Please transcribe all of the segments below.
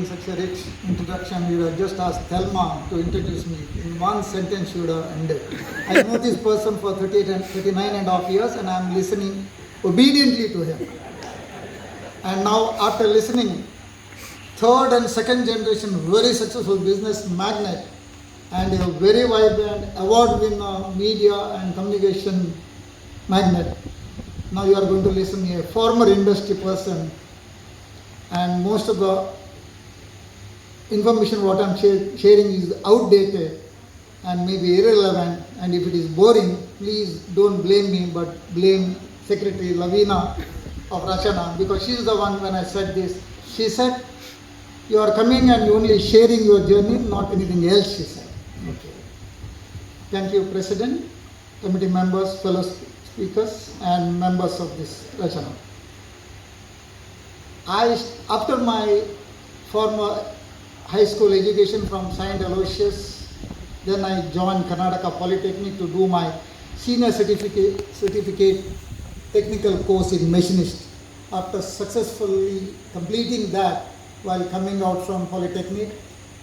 giving such a rich introduction. You would have just asked Thelma to introduce me. In one sentence you would have ended. I know this person for 39 and a half years and I am listening obediently to him. And now after listening, third and second generation very successful business magnate and a very vibrant award winner media and communication magnate. Now you are going to listen to a former industry person, and most of the information what I am sharing is outdated and maybe irrelevant, and if it is boring, please don't blame me but blame Secretary Lavina of Rachana, because she is the one. When I said this, she said, you are coming and you only sharing your journey, not anything else, she said. Okay. Thank you, President, committee members, fellow speakers and members of this Rachana. After my former high school education from St. Aloysius, then I joined Karnataka Polytechnic to do my senior certificate technical course in machinist. After successfully completing that, while coming out from Polytechnic,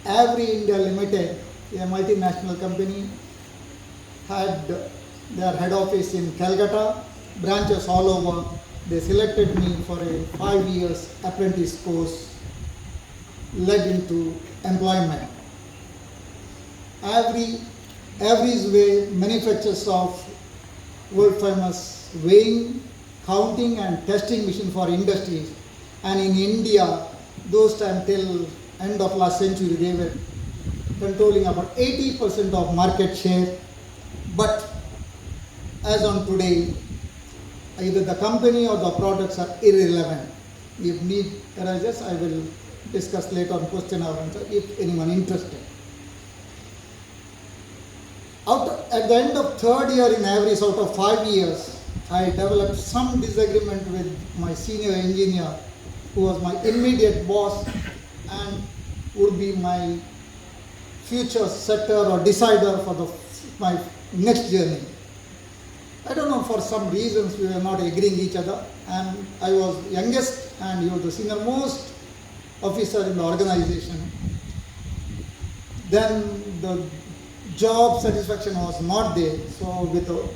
Every India Limited, a multinational company, had their head office in Calcutta, branches all over. They selected me for a 5 years apprentice course, led into employment. Average way manufactures of world famous weighing, counting and testing machine for industries, and in India those time till end of last century they were controlling about 80% of market share. But as on today, either the company or the products are irrelevant. If need arises, I will discuss later on question or answer if anyone interested. At the end of third year in average out of 5 years, I developed some disagreement with my senior engineer who was my immediate boss and would be my future setter or decider for my next journey. I don't know, for some reasons we were not agreeing each other, and I was youngest and he was the senior most officer in the organization. Then the job satisfaction was not there, so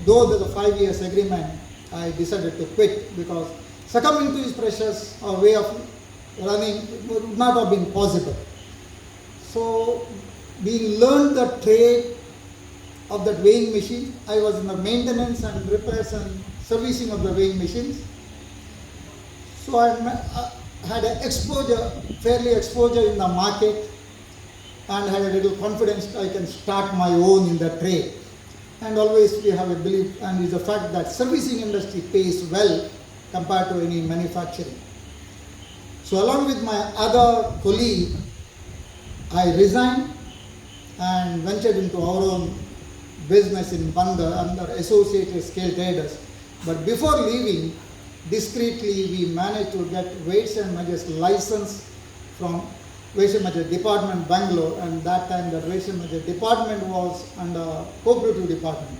though there was a 5 years agreement, I decided to quit because succumbing to his pressures or way of running would not have been possible. So we learned the trade of that weighing machine. I was in the maintenance and repairs and servicing of the weighing machines. So I had an fairly exposure in the market, and had a little confidence I can start my own in the trade. And always we have a belief, and is the fact that servicing industry pays well compared to any manufacturing. So along with my other colleague, I resigned and ventured into our own business in Bandar under associated scale traders. But before leaving, discreetly we managed to get weights and measures license from weights and measure department Bangalore, and that time the weights and measure department was under cooperative department.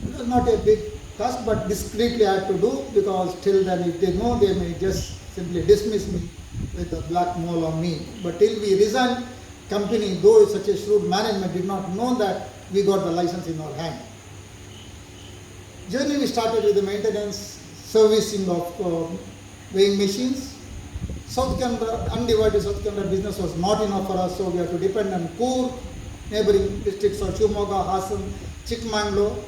It was not a big task, but discreetly I had to do, because till then if they know, they may just simply dismiss me with a black mole on me. But till we resigned, company, though such a shrewd management, did not know that we got the license in our hand. Journey we started with the maintenance, servicing of weighing machines. South Kannada, undivided South Kannada business was not enough for us, so we had to depend on Coorg, neighboring districts of Shivamogga, Hassan, Chikmagalur,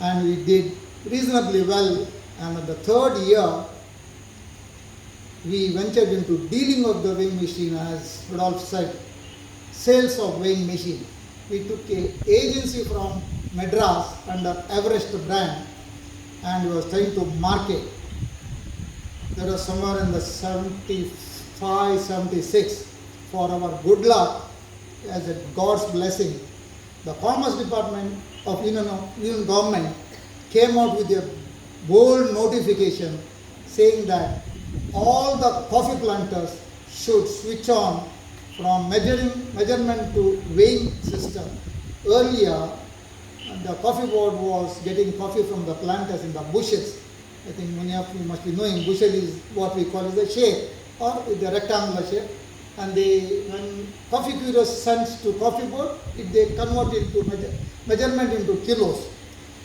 and we did reasonably well. And at the third year, we ventured into dealing of the weighing machine, as Rudolph said, sales of weighing machine. We took an agency from Madras under Everest brand, and we was trying to market. That was somewhere in the 75, 76. For our good luck, as a God's blessing, the Commerce Department of Union Government came out with a bold notification saying that all the coffee planters should switch on from measurement to weighing system. Earlier, the coffee board was getting coffee from the planters in the bushes. I think many of you must be knowing bushel is what we call as a shape, or with the rectangular shape. and when coffee couriers sends to coffee board, they convert into measurement into kilos.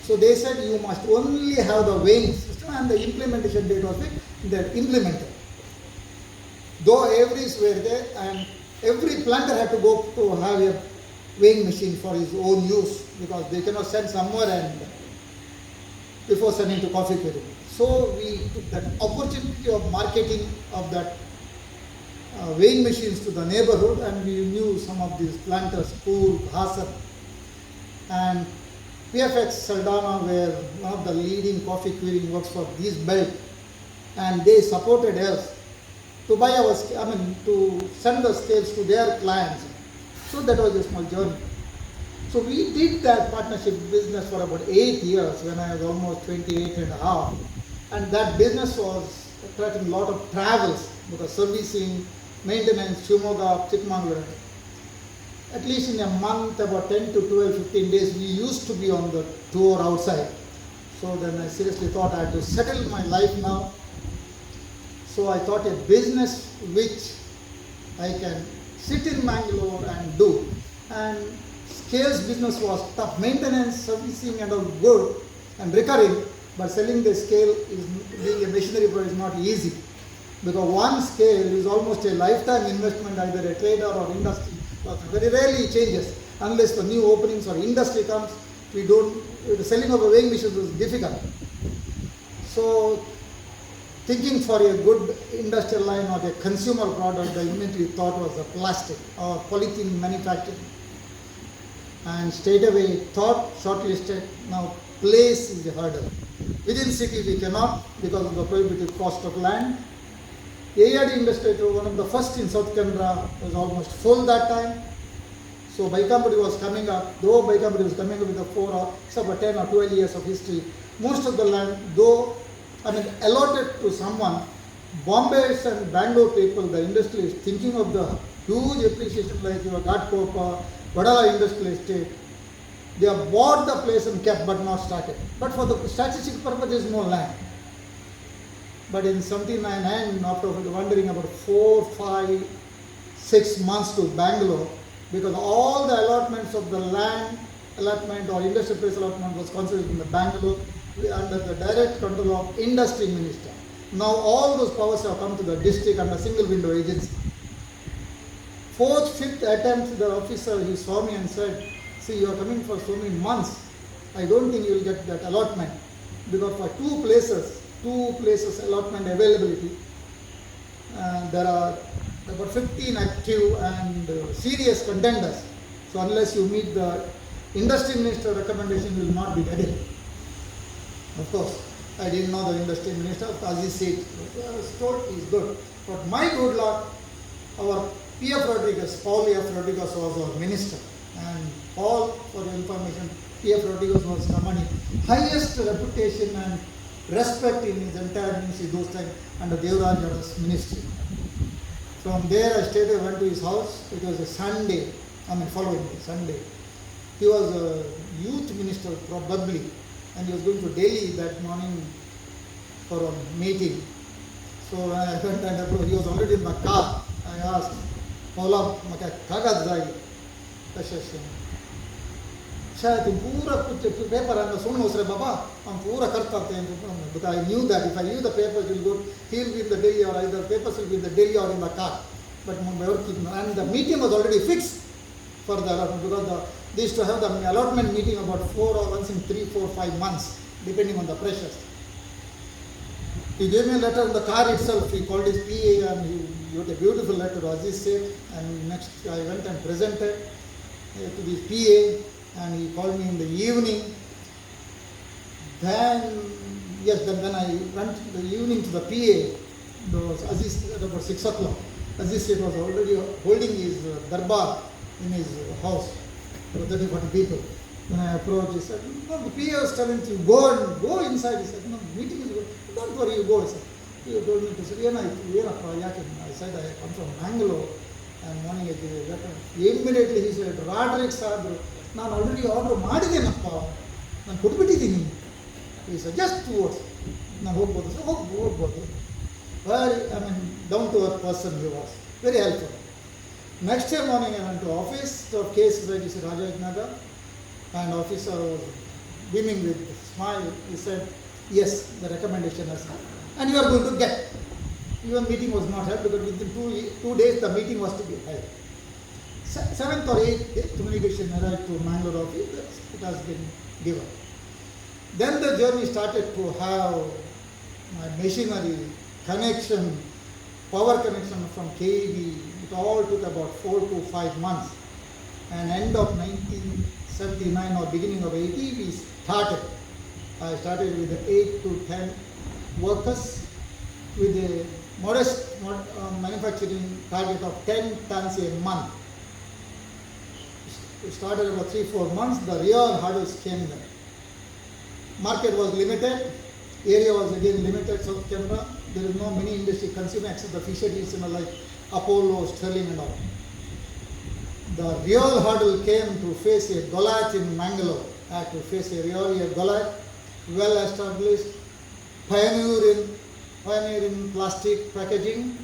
So they said you must only have the weighing system, and the implementation date was implemented. Though everys were there, and every planter had to go to have a weighing machine for his own use, because they cannot send somewhere and before sending to coffee courier. So we took that opportunity of marketing of that weighing machines to the neighborhood, and we knew some of these planters, Pool, Hassan, and PFX Saldana were one of the leading coffee curing works for this belt, and they supported us to buy to send the scales to their clients. So that was a small journey. So we did that partnership business for about 8 years when I was almost 28 and a half. And that business was attracting a lot of travels, because servicing, maintenance, Shimoga, Chikmagalur. At least in a month, about 10 to 12, 15 days, we used to be on the tour outside. So then I seriously thought I had to settle my life now. So I thought a business which I can sit in Bangalore and do. And scales business was tough. Maintenance, servicing and all good and recurring, but selling the scale is, being a machinery pro, is not easy. Because one scale is almost a lifetime investment, either a trader or industry. But very rarely it changes unless the new openings or industry comes. The selling of a weighing machine is difficult. So thinking for a good industrial line or a consumer product, the immediately thought was the plastic or polythene manufacturing. And straight away thought, shortlisted, now place is a hurdle. Within city we cannot, because of the prohibitive cost of land. AID industry, one of the first in South Canada, was almost full that time. So Baikamuri was coming up, though Baikamuri was coming up with about 10 or 12 years of history. Most of the land, allotted to someone, Bombay and Bangalore people, the industry is thinking of the huge appreciation like your Ghatkopa, Vadala Industrial Estate. They have bought the place and kept but not started. But for the statistical purpose, there is no land. But in 1799, after wandering about 4, 5, 6 months to Bangalore, because all the allotments of the land allotment or industrial place allotment was considered in the Bangalore under the direct control of industry minister. Now all those powers have come to the district under single window agency. 4th, 5th attempt, the officer, he saw me and said, see, you are coming for so many months. I don't think you will get that allotment, because for two places allotment availability, there are about 15 active and serious contenders. So unless you meet the industry minister recommendation, you will not be ready. Of course, I didn't know the industry minister. As he said, is good. But my good luck, our P.F. Rodriguez, Paul F. Rodriguez was our minister. And Paul, for your information, P.F. Rodriguez was somebody highest reputation and respect in his entire ministry those times under Devraj's ministry. From there I went to his house. It was a Sunday, following day, Sunday. He was a youth minister probably, and he was going to Delhi that morning for a meeting. So when I went and he was already in the car, I asked, Paula, kagad zai? शायद पूरा paper है सुन उसरे बाबा हम पूरा करता थे but I knew that if I knew the papers will go, he will be in the Delhi or either papers will be in the Delhi or in the car. But and the meeting was already fixed for the allotment, because they used to have the allotment meeting about 4 or once in 3, 4, 5 months depending on the pressures. He gave me a letter in the car itself. He called his PA and he wrote a beautiful letter, as he said. And next I went and presented to the PA. And he called me in the evening. Then I went in the evening to the PA. Aziz at about 6 o'clock. Aziz Seth was already holding his darbar in his house. There were 30-40 people. When I approached, he said, no, the PA was telling you, go inside. He said, no, meeting is good. Don't worry, you go. He said, he told me to say, I said, I come from Bangalore. And morning I gave a letter. Immediately he said, Roderick Sadru, ನಾನು already order ಮಾಡಿದ್ದೇನಪ್ಪ, ನಾನು ಕೊಟ್ಬಿಟ್ಟಿದ್ದೀನಿ. ಈ sir just 2 words ನಾನು ಹೋಗ್ಬೋದು sir, ಹೋಗ್ಬೋದು. Very down to earth person he was very helpful. Next day morning I went to office of Case Society Rajaj Nagar, and officer was beaming with a smile. He said, yes, the recommendation has come and you are going to get. Even meeting was not held because within 2 days the meeting was to be held. 7th or 8th day, communication arrived to Mangalore office, it has been given. Then the journey started to have my machinery, connection, power connection from KEB. It all took about 4 to 5 months. And end of 1979 or beginning of 80, we started. I started with 8 to 10 workers with a modest manufacturing target of 10 tons a month. We started about 3-4 months, the real hurdles came there. Market was limited, area was again limited, South Canada. There is no many industry consumer except the fisheries, like Apollo, Sterling and all. The real hurdle came to face a Goliath in Mangalore. I had to face a Goliath, well established, pioneer in plastic packaging.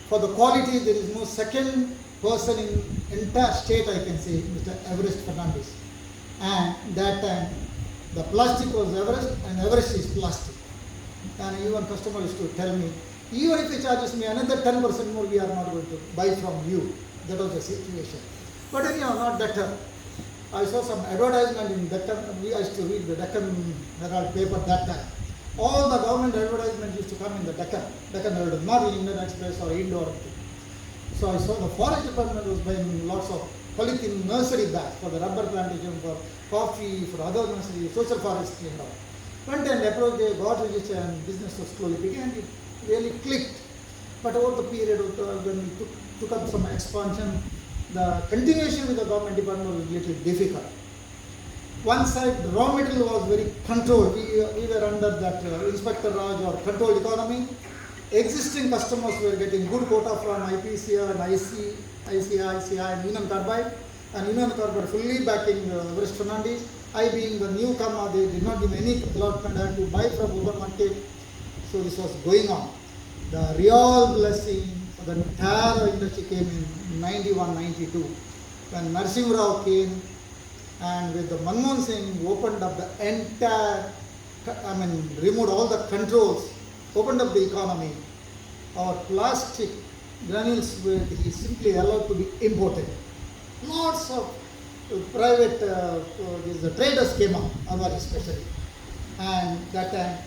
For the quality, there is no second person in entire state, I can say, Mr. Everest Fernandez. And that time, the plastic was Everest and Everest is plastic. And even customer used to tell me, even if he charges me another 10% more, we are not going to buy from you. That was the situation. But anyhow, not Deccan. I saw some advertisement in Deccan. I used to read the Deccan Herald paper that time. All the government advertisements used to come in the Deccan Herald, not in Indian Express or Indo or anything. So I saw the forest department was buying lots of polythene nursery bags for the rubber plantation, for coffee, for other nursery, social forestry and all. Went and approached, they got registered and business was slowly began. It really clicked. But over the period of when we took up some expansion, the continuation with the government department was a little difficult. One side, the raw material was very controlled. We were under that Inspector Raj or controlled economy. Existing customers were getting good quota from IPCR and ICI and Union Carbide. And Union Carbide fully backing Everest Fernandez. I being the newcomer, they did not give any allotment. I had to buy from open market. So this was going on. The real blessing for the entire industry came in 91, 92. When Narsim Rao came and with the Manmohan Singh opened up the entire, removed all the controls, opened up the economy, our plastic granules were simply allowed to be imported. Lots of private traders came up, our especially. And that time,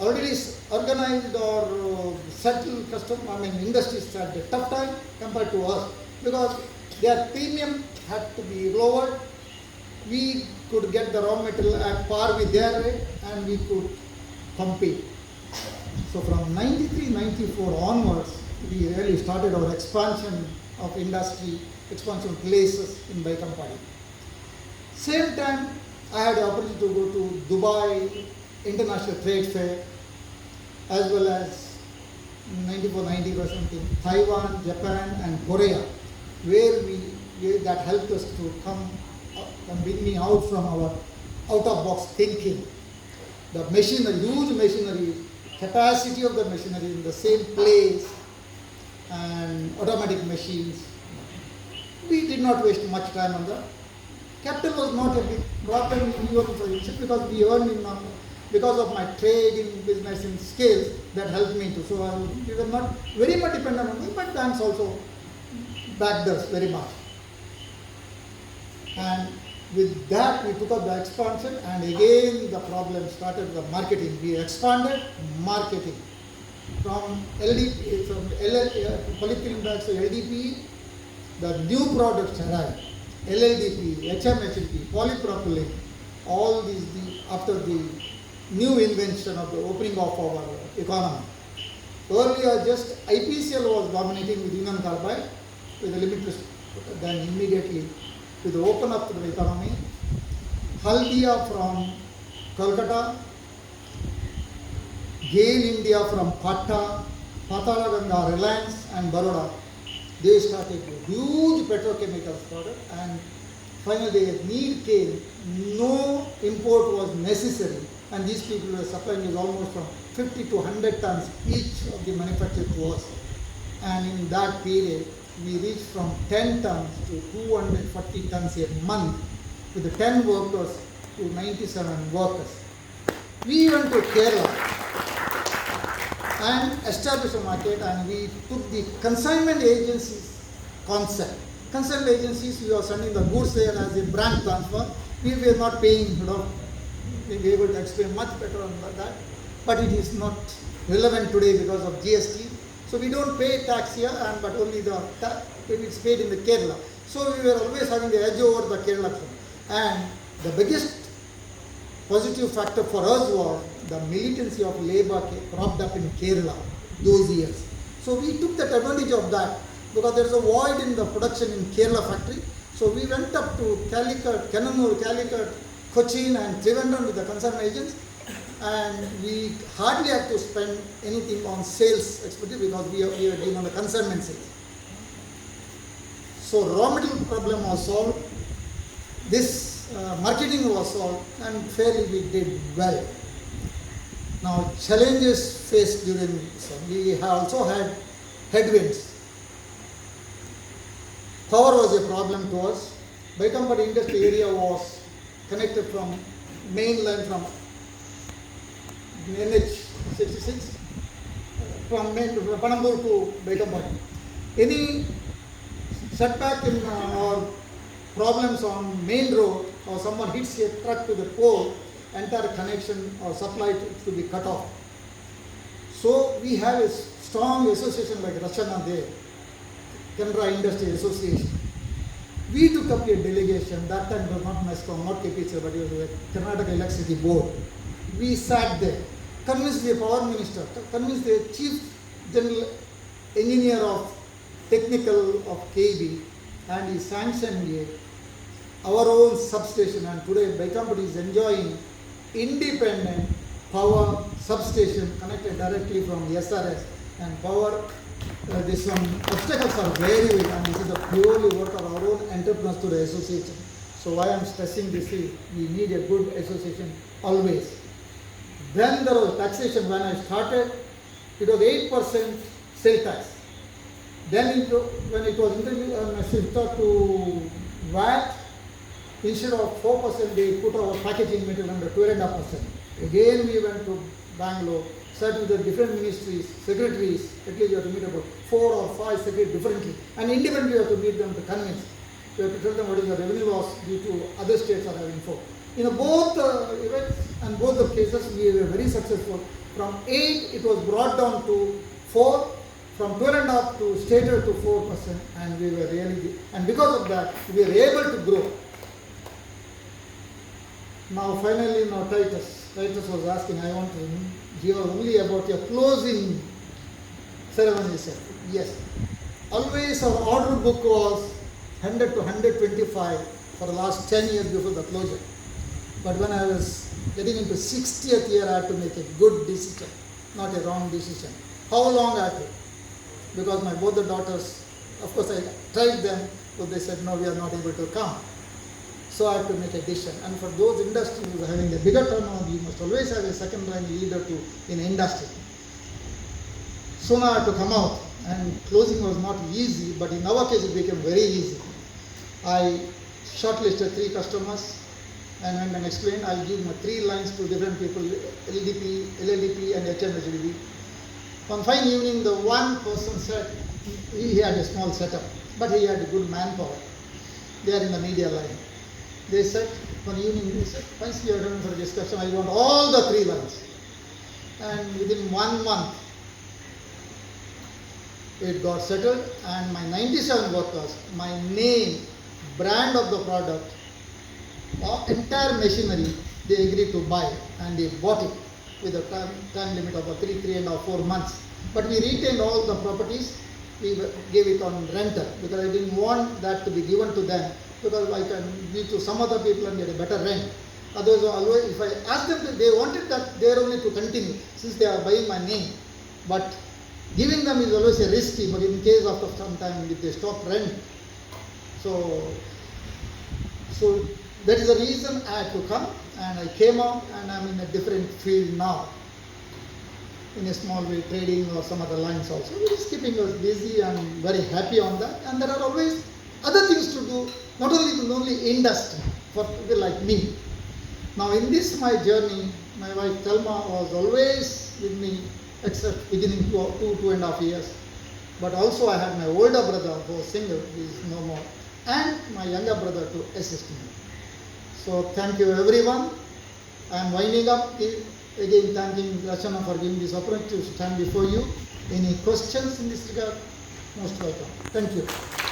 already organized or settled industries had a tough time compared to us because their premium had to be lowered. We could get the raw material at par with their rate and we could compete. So from 93, 94 onwards, we really started our expansion of industry, expansion places in Baikampadi. Same time, I had the opportunity to go to Dubai International Trade Fair, as well as 94, 95 something, Taiwan, Japan and Korea, where that helped us to come and bring me out from our out-of-box thinking. The machinery, huge machinery, capacity of the machinery in the same place and automatic machines. We did not waste much time on that. Capital was not a big problem even for instance because we earned because of my trade in business and skills that helped me to. So we were not very much dependent on me, but banks also backed us very much. And with that, we took up the expansion, and again the problem started with the marketing. We expanded marketing from LDP, from polyethylene bags to LDP. The new products arrived: LLDP, HMHDP, polypropylene. All these after the new invention of the opening of our economy. Earlier, just IPCL was dominating with Union Carbide with a limited. Then immediately, with the open up to the economy, Haldia from Kolkata, Gain India from Pata, Patalaganga, Reliance and Baroda, they started a huge petrochemicals product, and finally a need came, no import was necessary, and these people were supplying us almost from 50 to 100 tons each of the manufactured to us. and in that period we reached from 10 tons to 240 tons a month with the 10 workers to 97 workers. We went to Kerala and established a market, and we took the consignment agencies concept. Consignment agencies, we are sending the goods there as a brand transfer. We were not paying, we'll be able to explain much better on that, but it is not relevant today because of GST. So we don't pay tax here, but only it's paid in the Kerala. So we were always having the edge over the Kerala. And the biggest positive factor for us was the militancy of labor cropped up in Kerala those years. So we took that advantage of that because there is a void in the production in Kerala factory. So we went up to Calicut, Kannur, Calicut, Cochin and Trivandrum with the consignment agents, and we hardly had to spend anything on sales expertise because we were doing on the consignment sales. So raw material problem was solved, this marketing was solved, and fairly we did well. Now challenges faced during this, we have also had headwinds. Power was a problem to us. Baikampati industry area was connected from main line from NH 66 from Panambur to Baikampati. Any setback in or problems on main road or someone hits a truck to the pole, entire connection or supply to be cut off. So we have a strong association like Rachana there, Canara Industry Association. We took up a delegation, that time it was not NESCOM, not KPC, but it was the Karnataka Electricity Board. We sat there, convinced the power minister, convinced the chief general engineer of technical of KB, and he sanctioned our own substation, and today Baikampati is enjoying independent power substation connected directly from the SRS, and power this one obstacles are very big, and this is the purely work of our own entrepreneurs to the association. So why I am stressing this is we need a good association always. Then there was taxation. When I started, it was 8% sale tax. Then when it was shifted to VAT, instead of 4%, they put our packaging material under 2.5%. Again, we went to Bangalore, sat with the different ministries, secretaries. At least you have to meet about 4 or 5 secretaries differently, and independently you have to meet them to convince. You have to tell them what is the revenue loss due to other states are having 4. In both events and both the cases, we were very successful. From 8, it was brought down to 4. From 2.5 to stated to 4%, and we were really, and because of that, we were able to grow. Now finally, Titus was asking, I want to hear only about your closing ceremony. Sir. Yes. Always our order book was 100 to 125 for the last 10 years before the closure. But when I was getting into 60th year, I had to make a good decision, not a wrong decision. How long I had to? Because both the daughters, of course I tried them, but they said, no, we are not able to come. So I had to make a decision. And for those industries who are having a bigger turnover, you must always have a second line leader in industry. Soon I had to come out, and closing was not easy, but in our case it became very easy. I shortlisted 3 customers and went and explained, I'll give my 3 lines to different people, LDP, LLDP and HMHDP. One fine evening, the one person said he had a small setup, but he had a good manpower. They are in the media line. They said, one evening, they said, Pais, we are done for discussion, I want all the 3 lines. And within 1 month, it got settled, and my 97 workers, my name, brand of the product, entire machinery, they agreed to buy, and they bought it with a time limit of 3.5, 4 months. But we retained all the properties, we gave it on rental, because I didn't want that to be given to them, because I can give to some other people and get a better rent. Otherwise, if I asked them, they wanted that there only to continue, since they are buying my name. But giving them is always a risky, but in case of some time, if they stop rent. So that is the reason I had to come, and I came out, and I'm in a different field now. in a small way, trading or some other lines also, which is keeping us busy and very happy on that. And there are always other things to do, not only industry for people like me. Now in this my journey, my wife Thelma was always with me, except beginning 2.5 years. But also I had my older brother who was single, he is no more, and my younger brother to assist me. So thank you everyone. I am winding up, again thanking Rachana for giving this opportunity to stand before you. Any questions in this regard? Most welcome. Thank you.